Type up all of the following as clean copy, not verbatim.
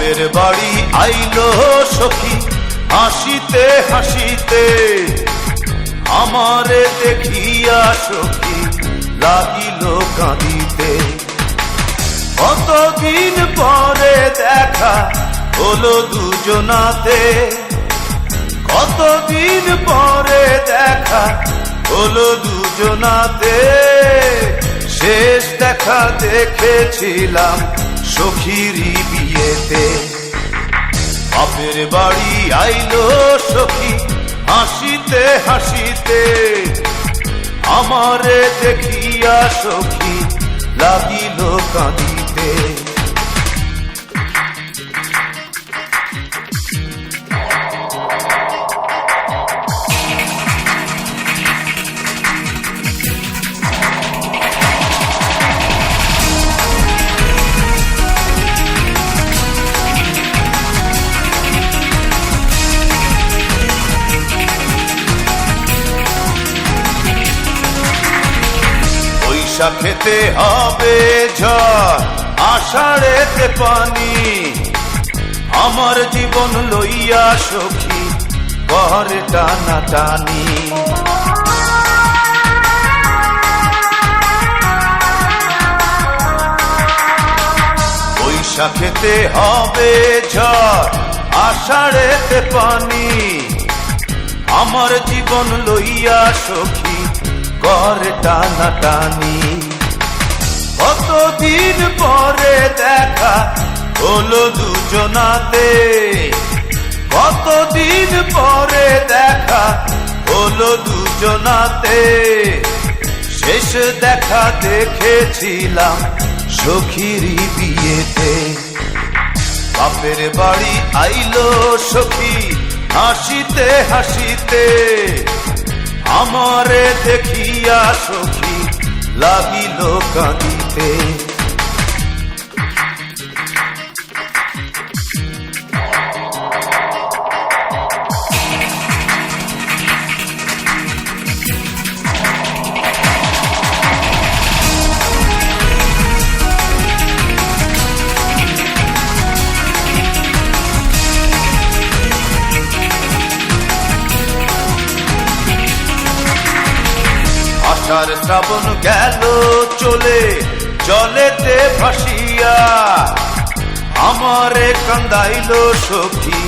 বাপের বাড়ি আইলো সখী হাসিতে হাসিতে, আমারে দেখিয়া সখী লাগিল কাঁদিতে। কতদিন পরে দেখা হলো দুজনাতে, কতদিন পরে দেখা হলো দুজনাতে। শেষ দেখা দেখেছিলাম সখীরই বিয়েতে। বাপের বাড়ি আইলো সখী হাসিতে হাসিতে, আমারে দেখিয়া সখী লাগিল কাঁদিতে। খেতে হবে ঝড় আষাঢ়েতে পানি, আমার জীবন লইয়া সখী ঘরে টানা টানি। বৈশাখেতে হবে ঝড় আষাঢ়েতে পানি, আমার জীবন লইয়া সখী ঘরে টানা টানি। কতদিন পরে দেখা হলো দুজনাতে, কতদিন পরে দেখা হলো দুজনাতে। শেষ দেখা দেখেছিলাম সখীরই বিয়েতে। বাপের বাড়ি আইলো সখী হাসিতে হাসিতে, আমারে দেখিয়া সখী লাগিল কাঁদিতে। আষাঢ় শ্রাবণ গেল চলে জলেতে ভাসিয়া, আমারে কান্দাইল সখী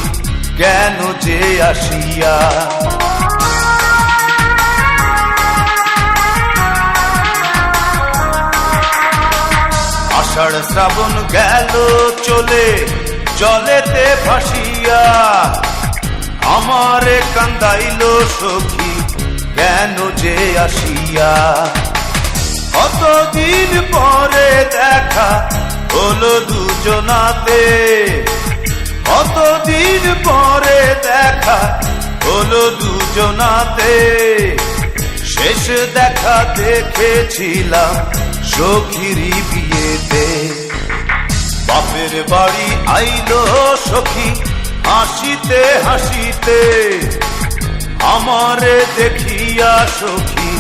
কেন যে আসিয়া। আষাঢ় শ্রাবণ গেল চলে জলেতে ভাসিয়া, আমারে কান্দাইল সখী কেন যে আসিয়া। কতদিন পরে দেখা হলো দুজনাতে, কতদিন পরে দেখা হলো দুজনাতে। শেষ দেখা দেখেছিলাম সখীরই বিয়েতে। বাপের বাড়ি আইলো সখী হাসিতে হাসিতে, আমারে দেখিয়া সখী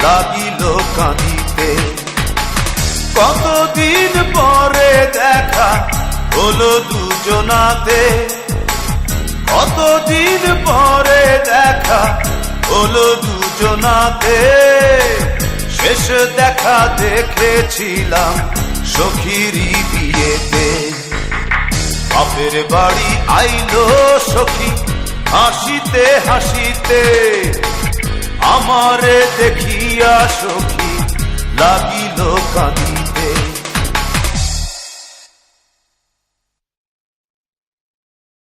লাগিল কাঁদিতে। কতদিন পরে দেখা হলো দুজনাতে, কতদিন পরে দেখা হলো দুজনাতে। শেষ দেখা দেখেছিলাম সখীরই বিয়েতে। বাপের বাড়ি আইলো সখী হাসিতে হাসিতে, আমারে দেখিয়া সখী লাগিল কাঁদিতে।